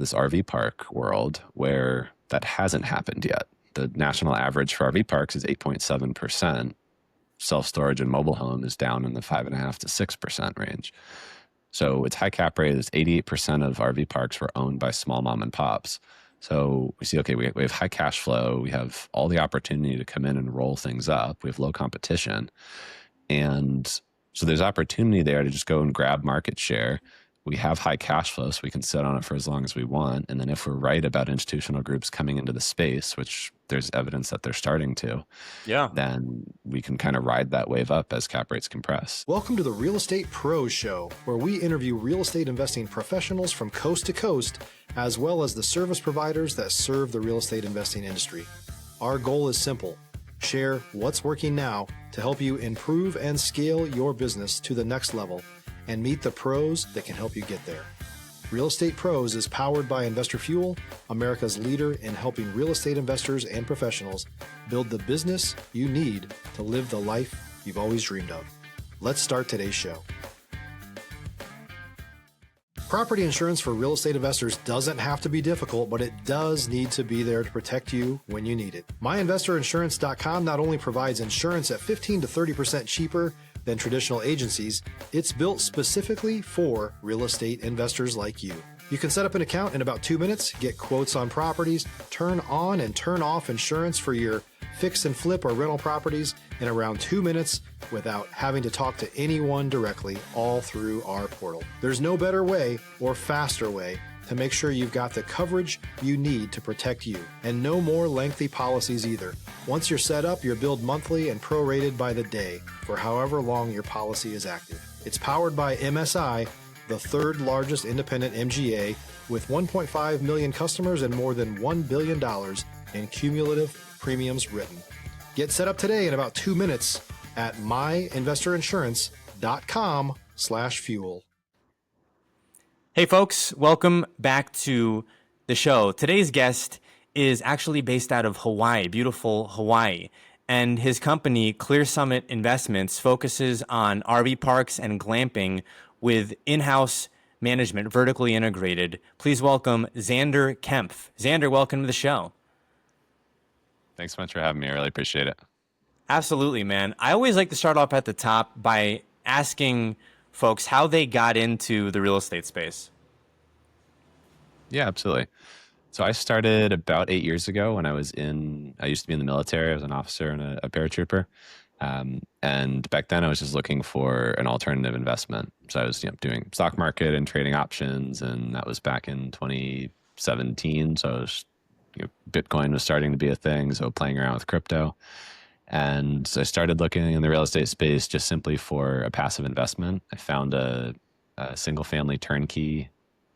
this RV park world where that hasn't happened yet. The national average for RV parks is 8.7%. Self-storage and mobile home is down in the 5.5% to 6% range. So it's high cap rate. It's 88% of RV parks were owned by small mom and pops. So we see, okay, we have high cash flow. We have all the opportunity to come in and roll things up. We have low competition. And so there's opportunity there to just go and grab market share. We have high cash flow, so we can sit on it for as long as we want. And then if we're right about institutional groups coming into the space, which there's evidence that they're starting to, then we can kind of ride that wave up as cap rates compress. Welcome to the Real Estate Pros Show, where we interview real estate investing professionals from coast to coast, as well as the service providers that serve the real estate investing industry. Our goal is simple: share what's working now to help you improve and scale your business to the next level and meet the pros that can help you get there. Real Estate Pros is powered by Investor Fuel, America's leader in helping real estate investors and professionals build the business you need to live the life you've always dreamed of. Let's start today's show. Property insurance for real estate investors doesn't have to be difficult, but it does need to be there to protect you when you need it. MyInvestorInsurance.com not only provides insurance at 15 to 30% cheaper than traditional agencies, it's built specifically for real estate investors like you. You can set up an account in about 2 minutes, get quotes on properties, turn on and turn off insurance for your fix and flip or rental properties in around 2 minutes without having to talk to anyone directly, all through our portal. There's no better way or faster way to make sure you've got the coverage you need to protect you, and no more lengthy policies either. Once you're set up, you're billed monthly and prorated by the day for however long your policy is active. It's powered by MSI, the third largest independent MGA, with 1.5 million customers and more than $1 billion in cumulative premiums written. Get set up today in about 2 minutes at myinvestorinsurance.com/fuel. Hey folks, welcome back to the show. Today's guest is actually based out of Hawaii, beautiful Hawaii, and his company, Clear Summit Investments, focuses on RV parks and glamping with in-house management, vertically integrated. Please welcome Zander Kempf. Zander, welcome to the show. Thanks so much for having me. I really appreciate it. Absolutely, man. I always like to start off at the top by asking folks how they got into the real estate space. Yeah, absolutely. So I started about 8 years ago when I used to be in the military. I was an officer and a paratrooper. And back then I was just looking for an alternative investment. So I was doing stock market and trading options, and that was back in 2017. So I was, Bitcoin was starting to be a thing, so playing around with crypto. And so I started looking in the real estate space just simply for a passive investment. I found a single family turnkey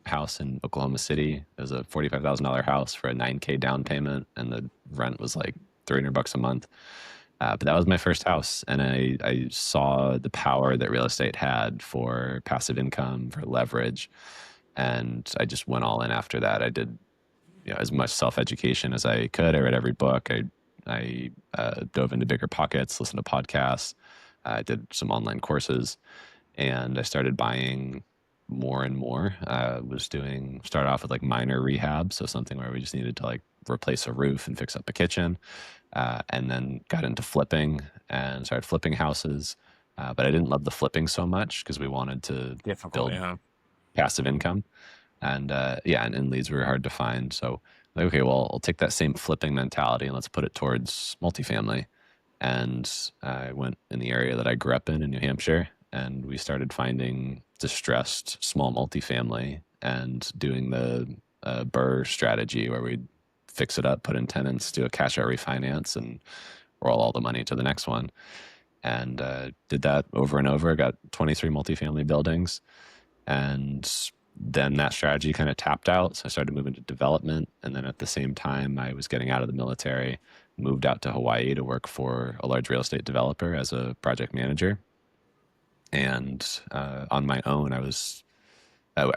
house in Oklahoma City. It was a $45,000 house for a $9,000 down payment, and the rent was like $300 a month. But that was my first house, and I saw the power that real estate had for passive income, for leverage, and I just went all in after that. I did as much self-education as I could. I read every book. I dove into bigger pockets, listened to podcasts. I did some online courses, and I started buying more and more. Started off with like minor rehab, so something where we just needed to like replace a roof and fix up a kitchen, and then got into flipping and started flipping houses. But I didn't love the flipping so much because we wanted to build passive income, and leads were hard to find. So like, okay, well, I'll take that same flipping mentality and let's put it towards multifamily. And I went in the area that I grew up in New Hampshire, and we started finding distressed small multifamily and doing the BRRRR strategy where we'd fix it up, put in tenants, do a cash out refinance, and roll all the money to the next one. And did that over and over. Got 23 multifamily buildings, and then that strategy kind of tapped out. So I started moving to development. And then at the same time, I was getting out of the military, moved out to Hawaii to work for a large real estate developer as a project manager. And on my own, I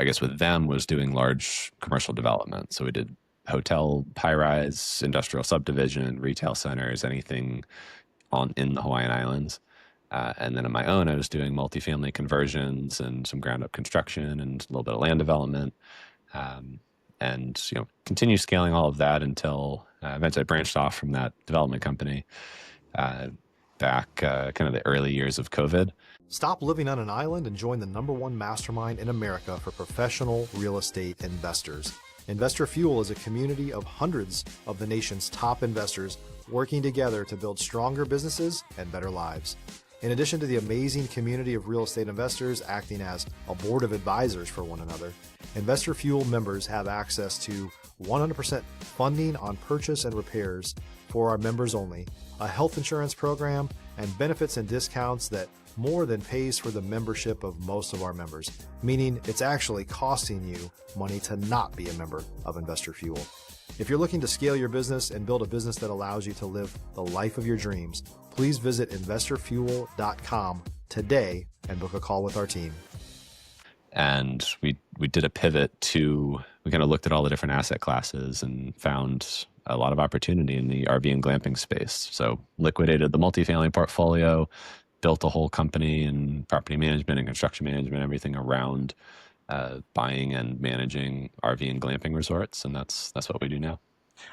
guess with them, was doing large commercial development. So we did hotel, high-rise, industrial subdivision, retail centers, anything in the Hawaiian Islands. And then on my own, I was doing multifamily conversions and some ground-up construction and a little bit of land development. and continue scaling all of that until eventually I branched off from that development company uh, back kind of the early years of COVID. Stop living on an island and join the #1 mastermind in America for professional real estate investors. Investor Fuel is a community of hundreds of the nation's top investors working together to build stronger businesses and better lives. In addition to the amazing community of real estate investors acting as a board of advisors for one another, Investor Fuel members have access to 100% funding on purchase and repairs for our members only, a health insurance program, and benefits and discounts that more than pays for the membership of most of our members, meaning it's actually costing you money to not be a member of Investor Fuel. If you're looking to scale your business and build a business that allows you to live the life of your dreams, please visit investorfuel.com today and book a call with our team. And we did a pivot to, we kind of looked at all the different asset classes and found a lot of opportunity in the RV and glamping space. So liquidated the multifamily portfolio, built a whole company in property management and construction management, everything around buying and managing RV and glamping resorts. And that's what we do now.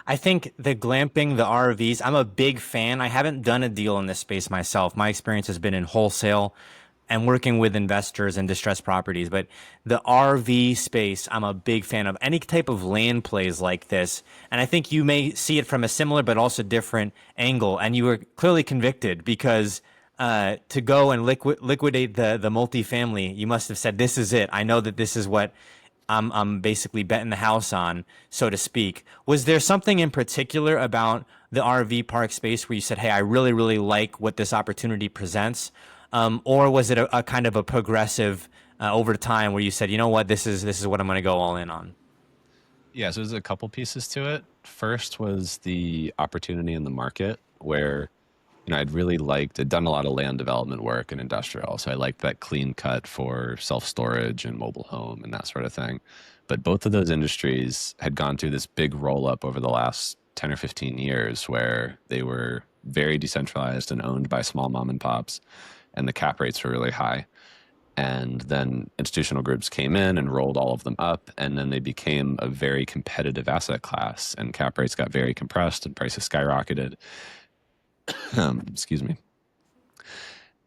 I think the glamping, the RVs, I'm a big fan. I haven't done a deal in this space myself. My experience has been in wholesale and working with investors and distressed properties. But the RV space, I'm a big fan of any type of land plays like this. And I think you may see it from a similar but also different angle. And you were clearly convicted because to go and liquidate the multifamily, you must have said, this is it. I know that this is what I'm basically betting the house on, so to speak. Was there something in particular about the RV park space where you said, hey, I really, really like what this opportunity presents? Or was it a kind of a progressive over time where you said, you know what, this is what I'm going to go all in on? Yeah, so there's a couple pieces to it. First was the opportunity in the market where I'd done a lot of land development work and industrial. So I liked that clean cut for self-storage and mobile home and that sort of thing. But both of those industries had gone through this big roll up over the last 10 or 15 years where they were very decentralized and owned by small mom and pops, and the cap rates were really high. And then institutional groups came in and rolled all of them up, and then they became a very competitive asset class, and cap rates got very compressed and prices skyrocketed. Excuse me.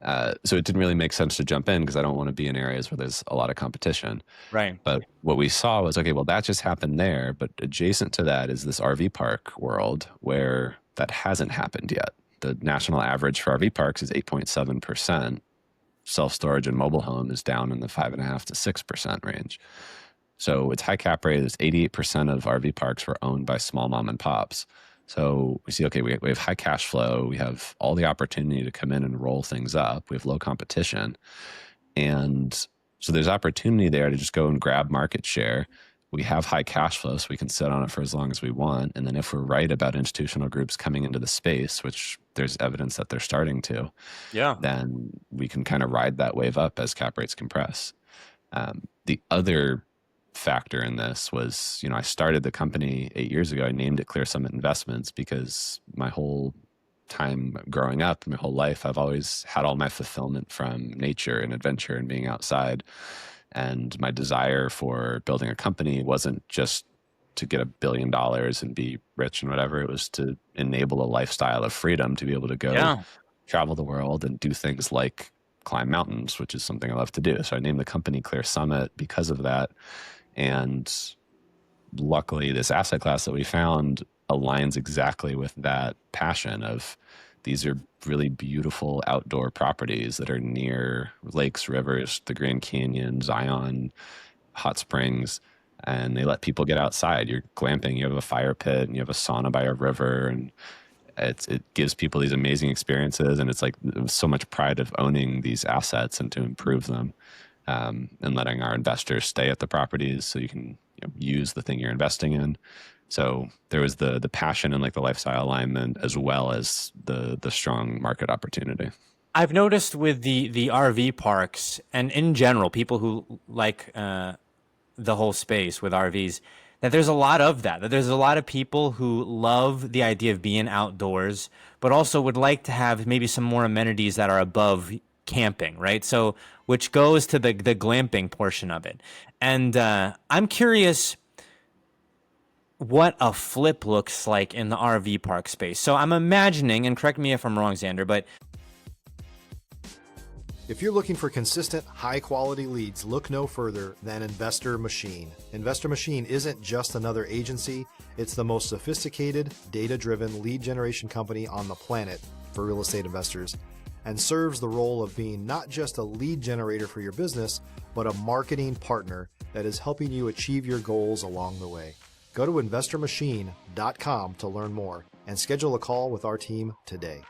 So it didn't really make sense to jump in because I don't want to be in areas where there's a lot of competition. Right. But what we saw was, okay, well, that just happened there. But adjacent to that is this RV park world where that hasn't happened yet. The national average for RV parks is 8.7%. Self-storage and mobile home is down in the 5.5% to 6% range. So it's high cap rate. There's 88% of RV parks were owned by small mom and pops. So we see, okay, we have high cash flow. We have all the opportunity to come in and roll things up. We have low competition. And so there's opportunity there to just go and grab market share. We have high cash flow, so we can sit on it for as long as we want. And then if we're right about institutional groups coming into the space, which there's evidence that they're starting to, Yeah. then we can kind of ride that wave up as cap rates compress. The other factor in this was, I started the company 8 years ago. I named it Clear Summit Investments because my whole time growing up, my whole life, I've always had all my fulfillment from nature and adventure and being outside. And my desire for building a company wasn't just to get $1 billion and be rich and whatever. It was to enable a lifestyle of freedom, to be able to go travel the world and do things like climb mountains, which is something I love to do. So I named the company Clear Summit because of that. And luckily, this asset class that we found aligns exactly with that passion of, these are really beautiful outdoor properties that are near lakes, rivers, the Grand Canyon, Zion, hot springs, and they let people get outside. You're glamping, you have a fire pit, and you have a sauna by a river, and it gives people these amazing experiences. And it's like, it was so much pride of owning these assets and to improve them. And letting our investors stay at the properties so you can use the thing you're investing in. So there was the passion and like the lifestyle alignment, as well as the strong market opportunity. I've noticed with the RV parks and in general, people who like the whole space with RVs, that there's a lot of that there's a lot of people who love the idea of being outdoors, but also would like to have maybe some more amenities that are above camping, right? So, which goes to the glamping portion of it. And I'm curious, what a flip looks like in the RV park space. So I'm imagining, and correct me if I'm wrong, Zander, but If you're looking for consistent, high-quality leads, look no further than Investor Machine. Investor Machine isn't just another agency, it's the most sophisticated, data-driven lead generation company on the planet for real estate investors, and serves the role of being not just a lead generator for your business, but a marketing partner that is helping you achieve your goals along the way. Go to investormachine.com to learn more and schedule a call with our team today.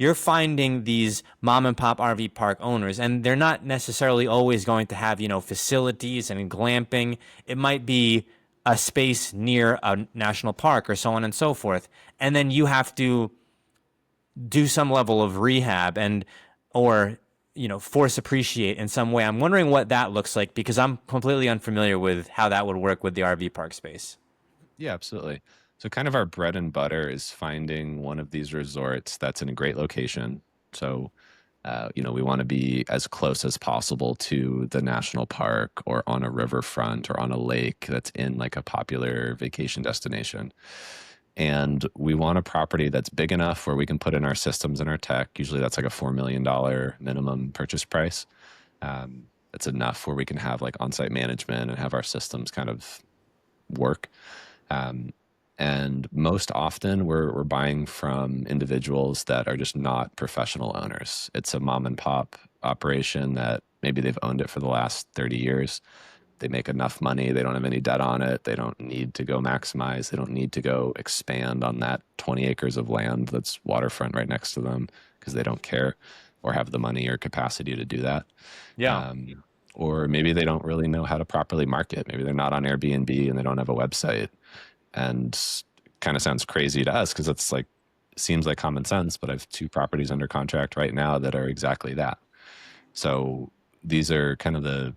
you're finding these mom and pop RV park owners, and they're not necessarily always going to have, facilities and glamping. It might be a space near a national park or so on and so forth. And then you have to do some level of rehab and or force appreciate in some way. I'm wondering what that looks like because I'm completely unfamiliar with how that would work with the RV park space. Yeah, absolutely. So kind of our bread and butter is finding one of these resorts that's in a great location. So, we want to be as close as possible to the national park or on a riverfront or on a lake that's in like a popular vacation destination. And we want a property that's big enough where we can put in our systems and our tech. Usually that's like a $4 million minimum purchase price. It's enough where we can have like on-site management and have our systems kind of work. Um, and most often we're buying from individuals that are just not professional owners. It's a mom and pop operation that maybe they've owned it for the last 30 years. They make enough money. They don't have any debt on it. They don't need to go maximize. They don't need to go expand on that 20 acres of land that's waterfront right next to them because they don't care or have the money or capacity to do that. Yeah. Or maybe they don't really know how to properly market. Maybe they're not on Airbnb and they don't have a website. And kind of sounds crazy to us because it's like, seems like common sense, but I have 2 properties under contract right now that are exactly that. So these are we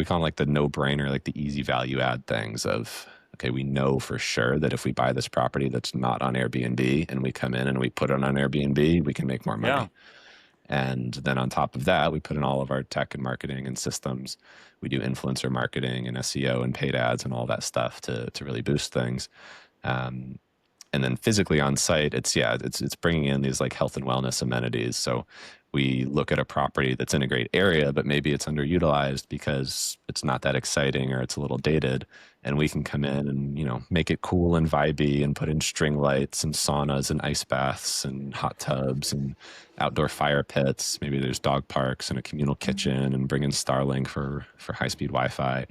call them like the no-brainer, like the easy value add things of, okay, we know for sure that if we buy this property that's not on Airbnb and we come in and we put it on Airbnb, we can make more money. Yeah. And then on top of that, we put in all of our tech and marketing and systems. We do influencer marketing and SEO and paid ads and all that stuff to really boost things. And then physically on site, it's bringing in these like health and wellness amenities. So we look at a property that's in a great area, but maybe it's underutilized because it's not that exciting or it's a little dated. And we can come in and, make it cool and vibey and put in string lights and saunas and ice baths and hot tubs and outdoor fire pits. Maybe there's dog parks and a communal kitchen and bring in Starlink for high-speed Wi-Fi.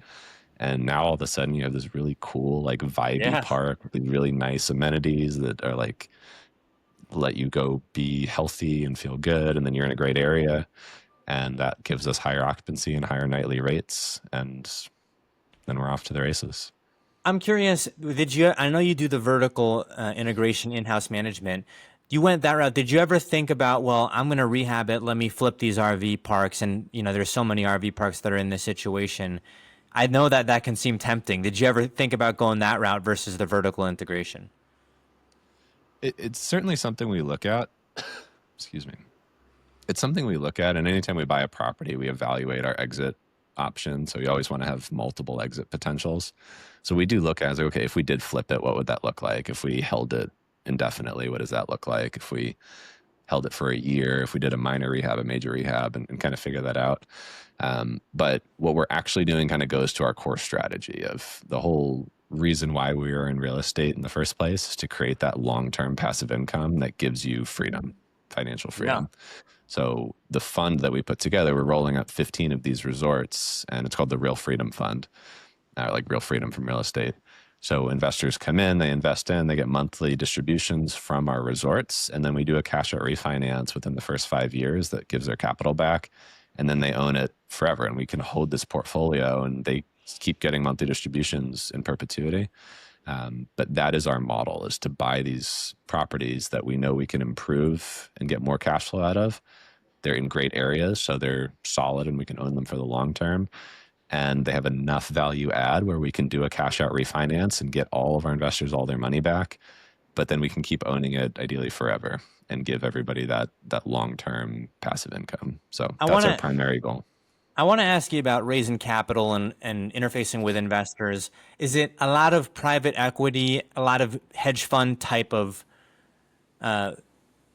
And now all of a sudden you have this really cool, like vibey Yeah. park with these really nice amenities that are like, let you go be healthy and feel good. And then you're in a great area. And that gives us higher occupancy and higher nightly rates. And then we're off to the races. I'm curious, I know you do the vertical integration in-house management. You went that route. Did you ever think about, well, I'm going to rehab it. Let me flip these RV parks. And, there's so many RV parks that are in this situation. I know that can seem tempting. Did you ever think about going that route versus the vertical integration? It's certainly something we look at. Excuse me. It's something we look at. And anytime we buy a property, we evaluate our exit option. So we always want to have multiple exit potentials. So we do look at, okay, if we did flip it, what would that look like? If we held it indefinitely, what does that look like? If we held it for a year, if we did a minor rehab, a major rehab, and kind of figure that out. But what we're actually doing kind of goes to our core strategy of the whole reason why we are in real estate in the first place is to create that long-term passive income that gives you freedom, financial freedom. Yeah. So the fund that we put together, we're rolling up 15 of these resorts, and it's called the Real Freedom Fund, like real freedom from real estate. So investors come in, they invest in, they get monthly distributions from our resorts, and then we do a cash out refinance within the first 5 years that gives their capital back, and then they own it forever, and we can hold this portfolio, and they keep getting monthly distributions in perpetuity. But that is our model, is to buy these properties that we know we can improve and get more cash flow out of. They're in great areas, so they're solid and we can own them for the long term. And they have enough value add where we can do a cash out refinance and get all of our investors all their money back. But then we can keep owning it ideally forever and give everybody that long-term passive income. So that's our primary goal. I want to ask you about raising capital and interfacing with investors. Is it a lot of private equity, a lot of hedge fund type of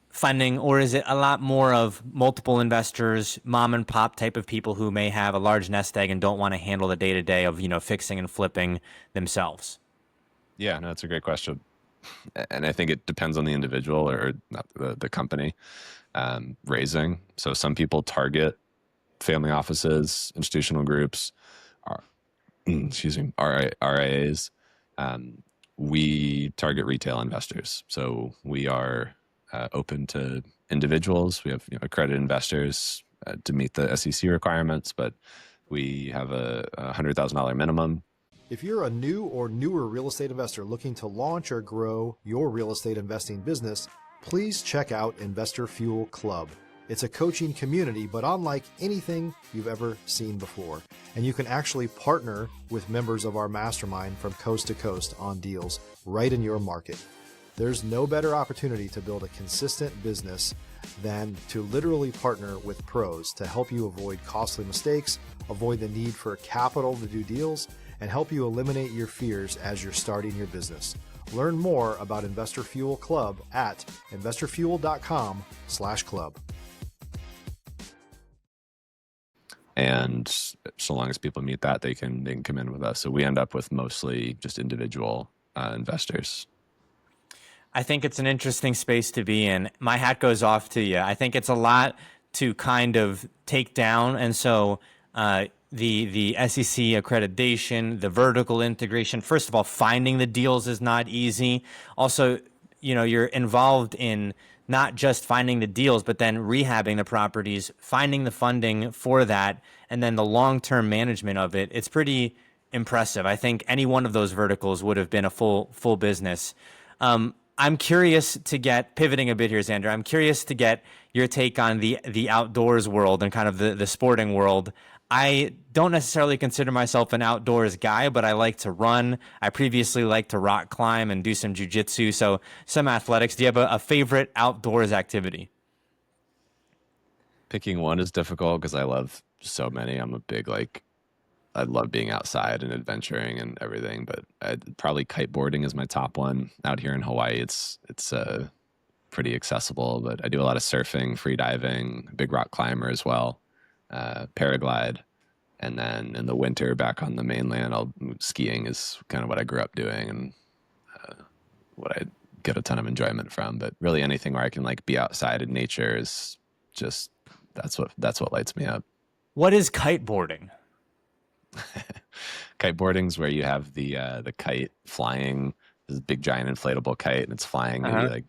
funding, or is it a lot more of multiple investors, mom and pop type of people who may have a large nest egg and don't want to handle the day to day of, fixing and flipping themselves? Yeah, no, that's a great question. And I think it depends on the individual or not the company raising. So some people target family offices, institutional groups, excuse me, RIAs. We target retail investors. So we are open to individuals. We have accredited investors to meet the SEC requirements, but we have a $100,000 minimum. If you're a new or newer real estate investor looking to launch or grow your real estate investing business, please check out Investor Fuel Club. It's a coaching community, but unlike anything you've ever seen before. And you can actually partner with members of our mastermind from coast to coast on deals right in your market. There's no better opportunity to build a consistent business than to literally partner with pros to help you avoid costly mistakes, avoid the need for capital to do deals, and help you eliminate your fears as you're starting your business. Learn more about Investor Fuel Club at investorfuel.com/club. And so long as people meet that, they can come in with us. So we end up with mostly just individual investors. I think it's an interesting space to be in. My hat goes off to you. I think it's a lot to kind of take down. And so the SEC accreditation, the vertical integration, first of all, finding the deals is not easy. Also, you're involved in not just finding the deals, but then rehabbing the properties, finding the funding for that, and then the long-term management of it. It's pretty impressive. I think any one of those verticals would have been a full business. I'm curious to get, pivoting a bit here, Zander, I'm curious to get your take on the outdoors world and kind of the sporting world. I don't necessarily consider myself an outdoors guy, but I like to run. I previously liked to rock climb and do some jujitsu, so some athletics. Do you have a favorite outdoors activity? Picking one is difficult because I love so many. I'm a big, I love being outside and adventuring and everything, but probably kiteboarding is my top one. Out here in Hawaii, it's pretty accessible, but I do a lot of surfing, free diving, big rock climber as well, paraglide. And then in the winter back on the mainland, skiing is kind of what I grew up doing and what I get a ton of enjoyment from. But really anything where I can be outside in nature is just, that's what lights me up. What is kiteboarding? Kiteboarding is where you have the kite flying, this big giant inflatable kite, and it's flying maybe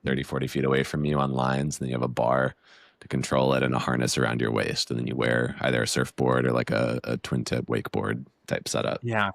30, 40 feet away from you on lines. And then you have a bar to control it and a harness around your waist. And then you wear either a surfboard or a twin tip wakeboard type setup. Yeah,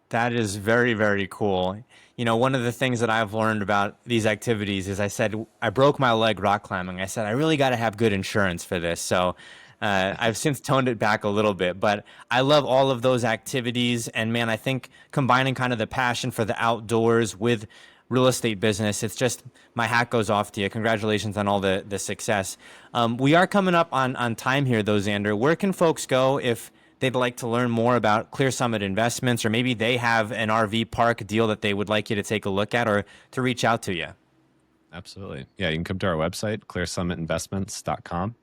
that is very, very cool. One of the things that I've learned about these activities is I broke my leg rock climbing. I said, I really got to have good insurance for this. So I've since toned it back a little bit, but I love all of those activities. And man, I think combining kind of the passion for the outdoors with real estate business, it's just, my hat goes off to you. Congratulations on all the success. We are coming up on time here though, Zander. Where can folks go if they'd like to learn more about Clear Summit Investments, or maybe they have an RV park deal that they would like you to take a look at or to reach out to you? Absolutely. Yeah, you can come to our website, clearsummitinvestments.com.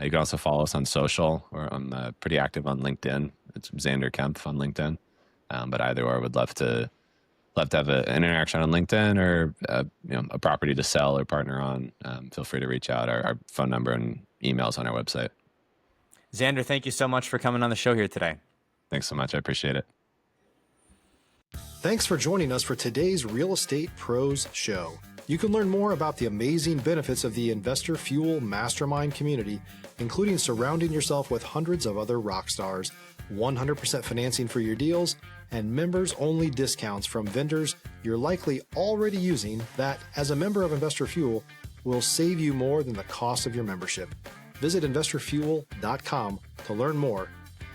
You can also follow us on social. I'm pretty active on LinkedIn. It's Zander Kempf on LinkedIn. But either or, would love to have an interaction on LinkedIn or a property to sell or partner on. Feel free to reach out. Our phone number and emails on our website. Zander, thank you so much for coming on the show here today. Thanks so much. I appreciate it. Thanks for joining us for today's Real Estate Pros Show. You can learn more about the amazing benefits of the Investor Fuel Mastermind community, including surrounding yourself with hundreds of other rock stars, 100% financing for your deals, and members-only discounts from vendors you're likely already using that, as a member of Investor Fuel, will save you more than the cost of your membership. Visit investorfuel.com to learn more.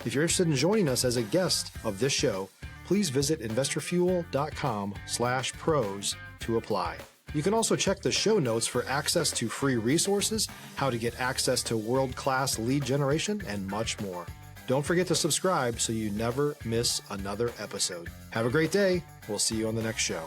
If you're interested in joining us as a guest of this show, please visit investorfuel.com/pros to apply. You can also check the show notes for access to free resources, how to get access to world-class lead generation, and much more. Don't forget to subscribe so you never miss another episode. Have a great day. We'll see you on the next show.